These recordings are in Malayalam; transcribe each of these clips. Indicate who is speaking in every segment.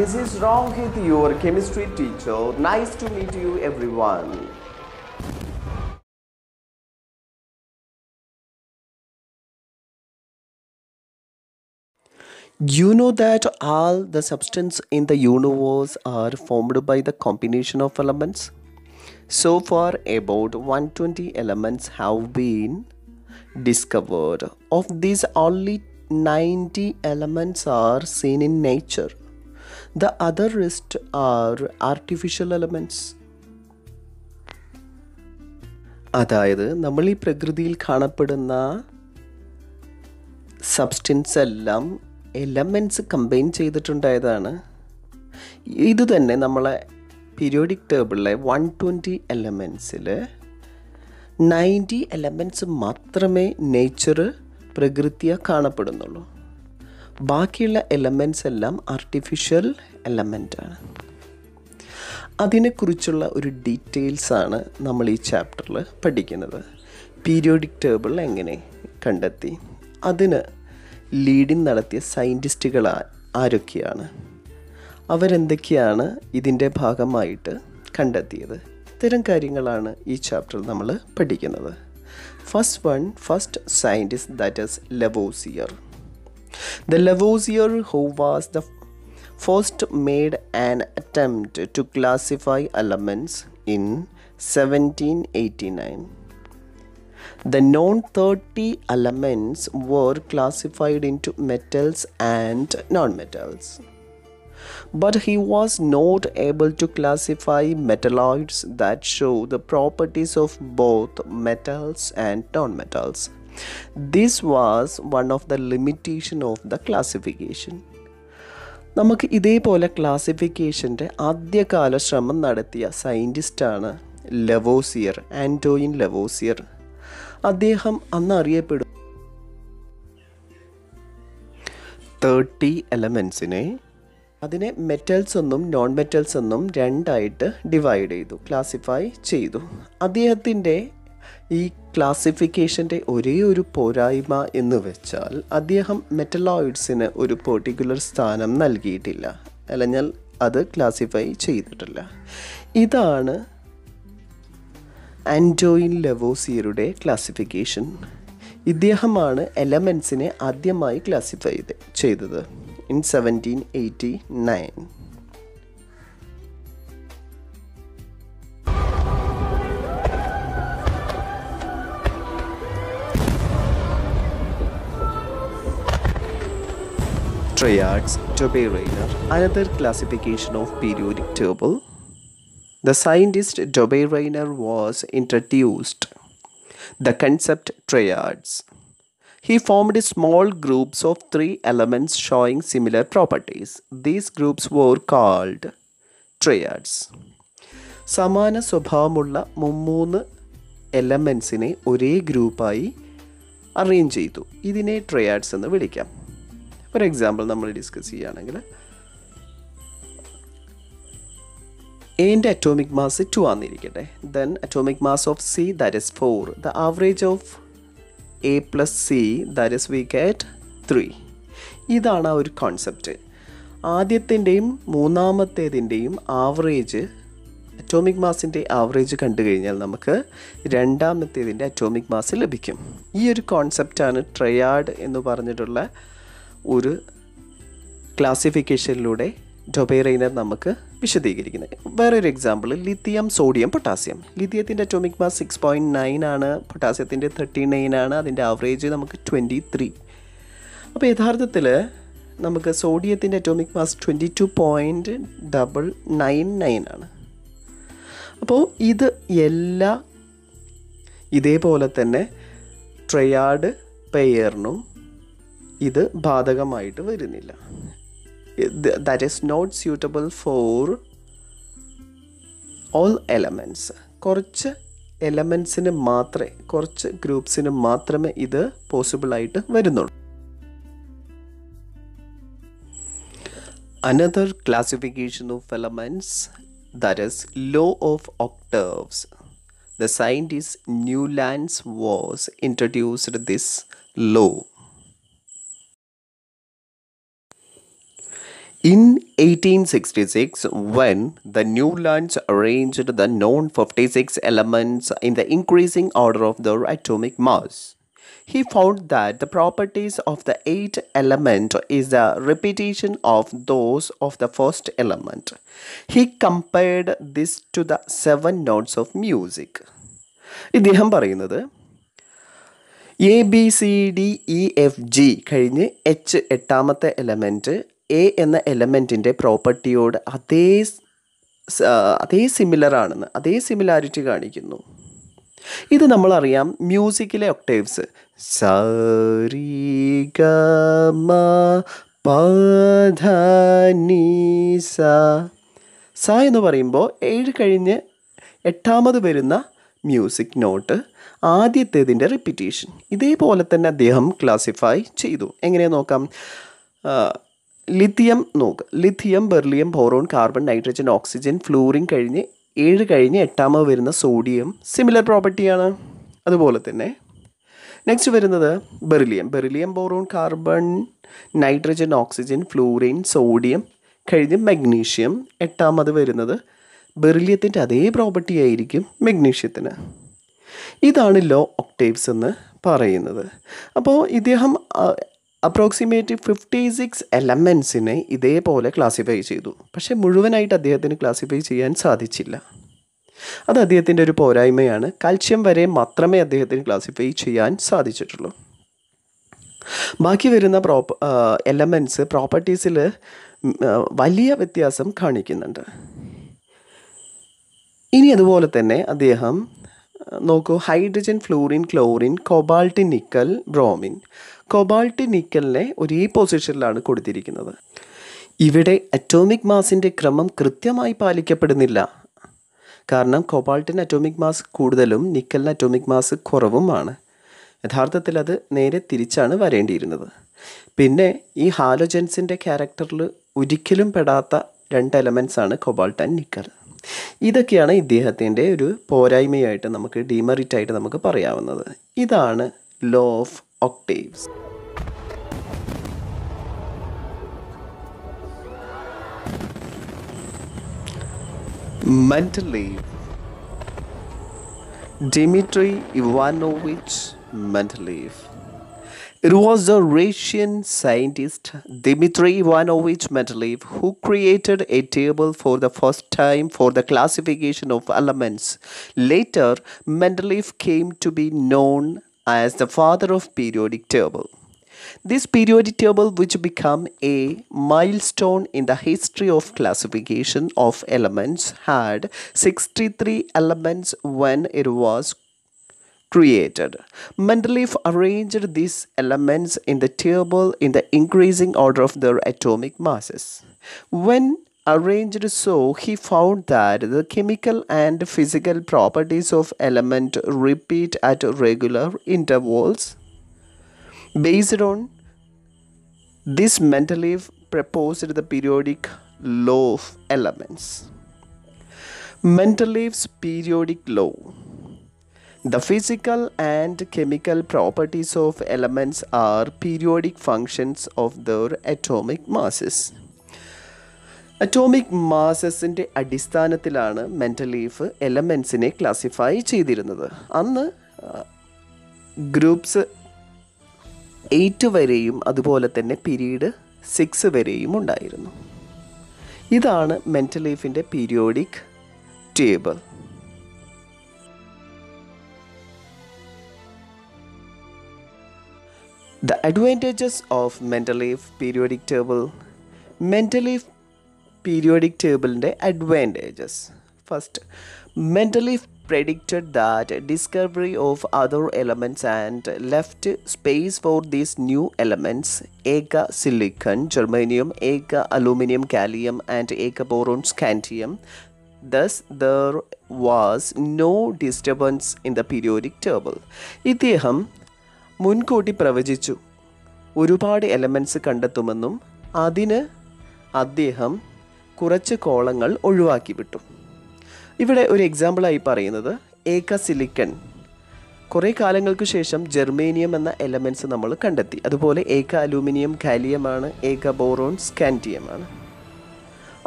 Speaker 1: this is Rohit, your chemistry teacher. Nice to meet you, everyone. You know that all the substance in the universe are formed by the combination of elements? So far, about 120 elements have been discovered. Of these, only 90 elements are seen in nature. The other rest are artificial elements. അതായത് നമ്മൾ ഈ പ്രകൃതിയിൽ കാണപ്പെടുന്ന സബ്സ്റ്റൻസ് എല്ലാം എലമെൻറ്റ്സ് കമ്പൈൻ ചെയ്തിട്ടുണ്ടായതാണ്. ഇത് തന്നെ നമ്മളെ പീരിയോഡിക് ടേബിളിലെ 120 എലമെൻറ്റ്സിൽ 90 എലമെൻറ്റ്സ് മാത്രമേ നേച്ചർ പ്രകൃതിയെ കാണപ്പെടുന്നുള്ളൂ. ബാക്കിയുള്ള എലമെൻറ്റ്സ് എല്ലാം ആർട്ടിഫിഷ്യൽ എലമെൻ്റാണ്. അതിനെക്കുറിച്ചുള്ള ഒരു ഡീറ്റെയിൽസാണ് നമ്മൾ ഈ ചാപ്റ്ററിൽ പഠിക്കുന്നത്. പീരിയോഡിക് ടേബിൾ എങ്ങനെ കണ്ടെത്തി, അതിന് ലീഡിങ് നടത്തിയ സയൻറ്റിസ്റ്റുകൾ ആരൊക്കെയാണ്, അവരെന്തൊക്കെയാണ് ഇതിൻ്റെ ഭാഗമായിട്ട് കണ്ടെത്തിയത്, ഇത്തരം കാര്യങ്ങളാണ് ഈ ചാപ്റ്ററിൽ നമ്മൾ പഠിക്കുന്നത്. First scientist, that is Lavoisier. The Lavoisier, who was the first, made an attempt to classify elements in 1789. The known 30 elements were classified into metals and non-metals. But he was not able to classify metalloids that show the properties of both metals and non-metals. This was one of the limitation of the classification. നമുക്ക് ഇതേപോലെ ക്ലാസിഫിക്കേഷൻ്റെ ആദ്യകാല ശ്രമം നടത്തിയ സയൻറ്റിസ്റ്റാണ് ലവോസിയർ, ആൻറ്റോയിൻ ലവോസിയർ. അദ്ദേഹം അന്ന് അറിയപ്പെടും 30 എലമെൻസിനെ അതിനെ മെറ്റൽസ് എന്നും നോൺ മെറ്റൽസ് എന്നും രണ്ടായിട്ട് ഡിവൈഡ് ചെയ്തു, ക്ലാസിഫൈ ചെയ്തു. അദ്ദേഹത്തിൻ്റെ ഈ ക്ലാസിഫിക്കേഷൻ്റെ ഒരേ ഒരു പോരായ്മ എന്ന് വെച്ചാൽ അദ്ദേഹം മെറ്റലോയിഡ്സിന് ഒരു പെർട്ടിക്കുലർ സ്ഥാനം നൽകിയിട്ടില്ല, അല്ലെങ്കിൽ അത് ക്ലാസിഫൈ ചെയ്തിട്ടില്ല. ഇതാണ് ആൻറ്റോയിൻ ലവോസിയറുടെ ക്ലാസിഫിക്കേഷൻ. ഇദ്ദേഹമാണ് എലമെൻസിനെ ആദ്യമായി ക്ലാസിഫൈ ചെയ്തത് in 1789. Triads, Dobbe-Reiner, another classification of periodic table. The scientist Dobbe-Reiner was introduced the concept triads. He formed small groups of 3 elements showing similar properties. These groups were called triads. സമാന സ്വഭാവമുള്ള 3 എലമെൻസിനെ ഒരേ ഗ്രൂപ്പായി അറേഞ്ച് ചെയ്തു. ഇതിനെ ട്രയാഡ്സ് എന്ന് വിളിക്കാം. ഫോർ എക്സാമ്പിൾ നമ്മൾ ഡിസ്കസ് ചെയ്യുകയാണെങ്കിൽ എൻ്റെ അറ്റോമിക് മാസ് 2 ആണെന്നിരിക്കട്ടെ. Then atomic mass of C, that is 4. The average of A plus C, that is we get 3. ഇതാണ് ആ ഒരു കോൺസെപ്റ്റ്. ആദ്യത്തിൻ്റെയും മൂന്നാമത്തേതിൻ്റെയും ആവറേജ്, അറ്റോമിക് മാസിൻ്റെ ആവറേജ് കണ്ടു കഴിഞ്ഞാൽ നമുക്ക് രണ്ടാമത്തേതിൻ്റെ അറ്റോമിക് മാസ് ലഭിക്കും. ഈ ഒരു കോൺസെപ്റ്റാണ് ട്രയാഡ് എന്ന് പറഞ്ഞിട്ടുള്ള ഒരു ക്ലാസിഫിക്കേഷനിലൂടെ ഡൊബെ-റെയ്നർ നമുക്ക് വിശദീകരിക്കുന്നത്. വേറൊരു എക്സാമ്പിൾ ലിത്തിയം, സോഡിയം, പൊട്ടാസ്യം. ലിത്തിയത്തിൻ്റെ അറ്റോമിക് മാസ് 6.9 ആണ്, പൊട്ടാസ്യത്തിൻ്റെ 39 ആണ്, അതിൻ്റെ ആവറേജ് നമുക്ക് 23. അപ്പോൾ യഥാർത്ഥത്തിൽ നമുക്ക് സോഡിയത്തിൻ്റെ അറ്റോമിക് മാസ് 22.99 ആണ്. അപ്പോൾ ഇത് ഇതേപോലെ തന്നെ ട്രയാഡ് പെയറിനും ഇത് ബാധകമായിട്ട് വരുന്നില്ല. That is not suitable for all elements. കുറച്ച് എലമെൻസിന് മാത്രമേ, കുറച്ച് ഗ്രൂപ്പ്സിന് മാത്രമേ ഇത് പോസിബിളായിട്ട് വരുന്നുള്ളൂ. Another classification of elements, that is law of octaves. The scientist Newlands was introduced this law. In 1866, when the Newlands arranged the known 56 elements in the increasing order of their atomic mass, he found that the properties of the eighth element is a repetition of those of the first element. He compared this to the 7 notes of music. ഇദ്ദേഹം പറയുന്നത് ABCDEFG കഴിഞ്ഞ് എച്ച് എട്ടാമത്തെ എലമെൻറ്റ് എ എന്ന എലമെൻറ്റിൻ്റെ പ്രോപ്പർട്ടിയോട് അതേ സിമിലറാണെന്ന്, അതേ സിമിലാരിറ്റി കാണിക്കുന്നു. ഇത് നമ്മളറിയാം മ്യൂസിക്കിലെ ഒക്ടേവ്സ് സരി ഗ മ പ ധ നി സ എന്ന് പറയുമ്പോൾ 7 കഴിഞ്ഞ് എട്ടാമത് വരുന്ന മ്യൂസിക് നോട്ട് ആദ്യത്തേതിൻ്റെ റിപ്പീറ്റേഷൻ. ഇതേപോലെ തന്നെ അദ്ദേഹം ക്ലാസിഫൈ ചെയ്തു. എങ്ങനെ നോക്കാം? Lithium, beryllium, boron, carbon, nitrogen, oxygen, fluorine കഴിഞ്ഞ് 7 കഴിഞ്ഞ് എട്ടാമത് വരുന്ന സോഡിയം സിമിലർ പ്രോപ്പർട്ടിയാണ്. അതുപോലെ തന്നെ നെക്സ്റ്റ് വരുന്നത് beryllium, boron, carbon, nitrogen, oxygen, fluorine, sodium കഴിഞ്ഞ് മഗ്നീഷ്യം. എട്ടാമത് വരുന്നത് ബെറിലിയത്തിൻ്റെ അതേ പ്രോപ്പർട്ടി ആയിരിക്കും മഗ്നീഷ്യത്തിന്. ഇതാണ് ലോ ഒക്ടേവ്സ് എന്ന് പറയുന്നത്. അപ്പോൾ ഇദ്ദേഹം അപ്രോക്സിമേറ്റ് 56 എലമെൻസിനെ ഇതേപോലെ ക്ലാസിഫൈ ചെയ്തു. പക്ഷേ മുഴുവനായിട്ട് അദ്ദേഹത്തിന് ക്ലാസിഫൈ ചെയ്യാൻ സാധിച്ചില്ല. അത് അദ്ദേഹത്തിൻ്റെ ഒരു പോരായ്മയാണ്. കാൽഷ്യം വരെ മാത്രമേ അദ്ദേഹത്തിന് ക്ലാസിഫൈ ചെയ്യാൻ സാധിച്ചിട്ടുള്ളൂ. ബാക്കി വരുന്ന എലമെൻറ്റ്സ് പ്രോപ്പർട്ടീസിൽ വലിയ വ്യത്യാസം കാണിക്കുന്നുണ്ട്. ഇനി അതുപോലെ തന്നെ അദ്ദേഹം നോക്കൂ, hydrogen, fluorine, chlorine, cobalt, nickel, bromine. Cobalt, നിക്കലിനെ ഒരേ പൊസിഷനിലാണ് കൊടുത്തിരിക്കുന്നത്. ഇവിടെ അറ്റോമിക് മാസിൻ്റെ ക്രമം കൃത്യമായി പാലിക്കപ്പെടുന്നില്ല. കാരണം കൊബാൾട്ടിന് അറ്റോമിക് മാസ് കൂടുതലും നിക്കലിന് അറ്റോമിക് മാസ് കുറവുമാണ്. യഥാർത്ഥത്തിൽ അത് നേരെ തിരിച്ചാണ് വരേണ്ടിയിരുന്നത്. പിന്നെ ഈ ഹാലോജൻസിൻ്റെ ക്യാരക്ടറിൽ ഒരിക്കലും പെടാത്ത 2 എലമെൻറ്റ്സാണ് കൊബാൾട്ട് ആൻഡ് നിക്കൽ. ഇതൊക്കെയാണ് ഇദ്ദേഹത്തിൻ്റെ ഒരു പോരായ്മയായിട്ട് നമുക്ക്, ഡിമെറിറ്റായിട്ട് നമുക്ക് പറയാവുന്നത്. ഇതാണ് law of octaves. Mendeleev. Dmitry Ivanovich Mendeleev. It was the Russian scientist Dmitry Ivanovich Mendeleev who created a table for the first time for the classification of elements. Later, Mendeleev came to be known as the father of periodic table. This periodic table, which became a milestone in the history of classification of elements, had 63 elements when it was created. Mendeleev arranged these elements in the table in the increasing order of their atomic masses. When arranged so, he found that the chemical and physical properties of element repeat at regular intervals. Based on this, Mendeleev proposed the periodic law of elements. Mendeleev's periodic law. The physical and chemical properties of elements are periodic functions of their atomic masses. Atomic മാസസിൻ്റെ അടിസ്ഥാനത്തിലാണ് മെൻഡലീഫ് എലമെൻസിനെ ക്ലാസിഫൈ ചെയ്തിരുന്നത്. അന്ന് ഗ്രൂപ്പ്സ് 8 വരെയും അതുപോലെ തന്നെ പീരീഡ് 6 വരെയും ഉണ്ടായിരുന്നു. ഇതാണ് മെൻഡലീഫിൻ്റെ periodic table. The advantages of Mendeleev periodic table. Mendeleev periodic table advantages. First, Mendeleev predicted that discovery of other elements and left space for these new elements: eka silicon, germanium, eka aluminum, gallium, and eka boron, scandium. Thus, there was no disturbance in the periodic table. ഇദ്ദേഹം മുൻകൂട്ടി പ്രവചിച്ചു ഒരുപാട് എലമെൻറ്റ്സ് കണ്ടെത്തുമെന്നും അതിന് അദ്ദേഹം കുറച്ച് കോളങ്ങൾ ഒഴിവാക്കി വിട്ടു. ഇവിടെ ഒരു എക്സാമ്പിളായി പറയുന്നത് ഏക സിലിക്കൺ. കുറേ കാലങ്ങൾക്ക് ശേഷം ജെർമേനിയം എന്ന എലമെൻറ്റ്സ് നമ്മൾ കണ്ടെത്തി. അതുപോലെ ഏക അലൂമിനിയം, ഗാലിയമാണ്, ഏക boron, സ്കാൻഡിയമാണ്.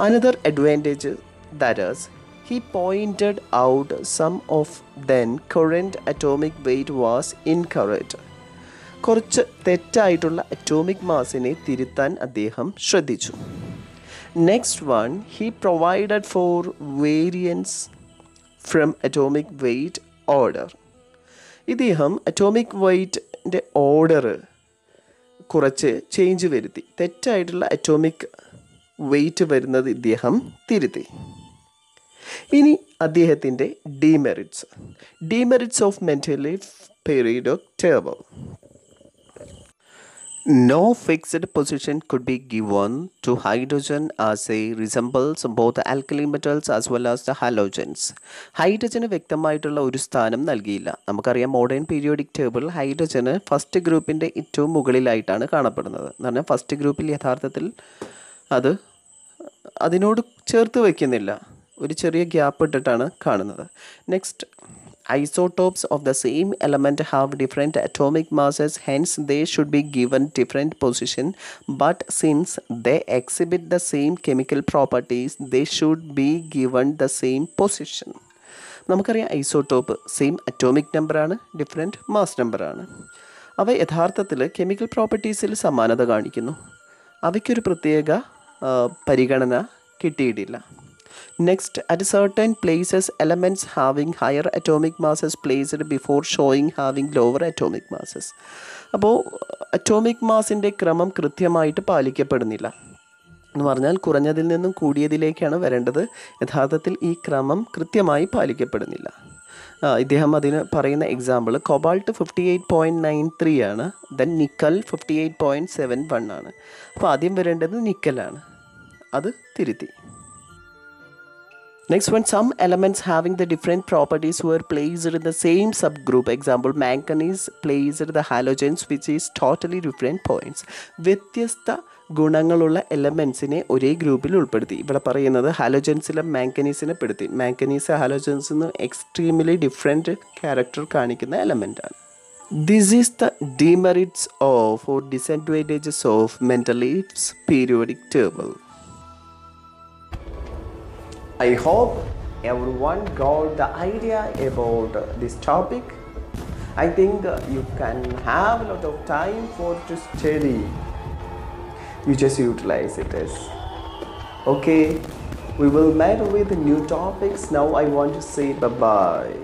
Speaker 1: Another advantage that is, he pointed out some of then current atomic weight was incorrect. കുറച്ച് തെറ്റായിട്ടുള്ള അറ്റോമിക് മാസിനെ തിരുത്താൻ അദ്ദേഹം ശ്രദ്ധിച്ചു. Next one, he provided for variance from atomic weight order. ഇദ്ദേഹം അറ്റോമിക് വെയ്റ്റിൻ്റെ ഓർഡർ കുറച്ച് ചേഞ്ച് വരുത്തി. തെറ്റായിട്ടുള്ള അറ്റോമിക് വെയ്റ്റ് വരുന്നത് ഇദ്ദേഹം തിരുത്തി. ഇനി അദ്ദേഹത്തിൻ്റെ demerits of Mendeleev periodic table. No fixed position could be given to hydrogen as it resembles both alkali metals as well as the halogens. ഹൈഡ്രജന് വ്യക്തമായിട്ടുള്ള ഒരു സ്ഥാനം നൽകിയില്ല. നമുക്കറിയാം മോഡേൺ പീരിയോഡിക് ടേബിൾ ഹൈഡ്രജന് ഫസ്റ്റ് ഗ്രൂപ്പിൻ്റെ ഏറ്റവും മുകളിലായിട്ടാണ് കാണപ്പെടുന്നത്. എന്ന് പറഞ്ഞാൽ ഫസ്റ്റ് ഗ്രൂപ്പിൽ യഥാർത്ഥത്തിൽ അത് അതിനോട് ചേർത്ത് വയ്ക്കുന്നില്ല, ഒരു ചെറിയ ഗ്യാപ്പ് ഇട്ടിട്ടാണ് കാണുന്നത്. Next, isotopes of the same element have different atomic masses, hence they should be given different position, but since they exhibit the same chemical properties, they should be given the same position. നമുക്കറിയാം ഐസോട്ടോപ്പ് സെയിം അറ്റോമിക് നമ്പറാണ്, ഡിഫറെൻറ്റ് മാസ് നമ്പറാണ്. അവ യഥാർത്ഥത്തിൽ കെമിക്കൽ പ്രോപ്പർട്ടീസിൽ സമാനത കാണിക്കുന്നു. അവയ്ക്കൊരു പ്രത്യേക പരിഗണന കിട്ടിയിട്ടില്ല. Next, at certain places, elements having higher atomic masses placed before showing having lower atomic masses. അപ്പോൾ അറ്റോമിക് മാസിൻ്റെ ക്രമം കൃത്യമായിട്ട് പാലിക്കപ്പെടുന്നില്ല. എന്ന് പറഞ്ഞാൽ കുറഞ്ഞതിൽ നിന്നും കൂടിയതിലേക്കാണ് വരേണ്ടത്. യഥാർത്ഥത്തിൽ ഈ ക്രമം കൃത്യമായി പാലിക്കപ്പെടുന്നില്ല. ഇദ്ദേഹം അതിന് പറയുന്ന എക്സാമ്പിൾ കൊബാൾട്ട് 58.93 ആണ്, ദെൻ നിക്കൽ 58.71 ആണ്. അപ്പോൾ ആദ്യം വരേണ്ടത് നിക്കലാണ്, അത് തിരുത്തി. Next one, some elements having the different properties were placed in the same subgroup. Example, manganese placed the halogens which is totally different points. വ്യത്യസ്ത ഗുണങ്ങളുള്ള എലമെൻസിനെ ഒരേ ഗ്രൂപ്പിൽ ഉൾപ്പെടുത്തി. ഇവിടെ പറയുന്നത് ഹാലോജൻസിലെ മാംഗനീസിനെ പെടുത്തി. മാംഗനീസ് ഹാലോജൻസിൽ നിന്ന് എക്സ്ട്രീംലി ഡിഫറെൻറ്റ് ക്യാരക്ടർ കാണിക്കുന്ന എലമെൻ്റാണ്. This is the demerits of or disadvantages of Mendeleev's periodic table. I hope everyone got the idea about this topic. I think you can have a lot of time for to study. You just utilize it as. Okay, we will meet with new topics. Now I want to say bye-bye.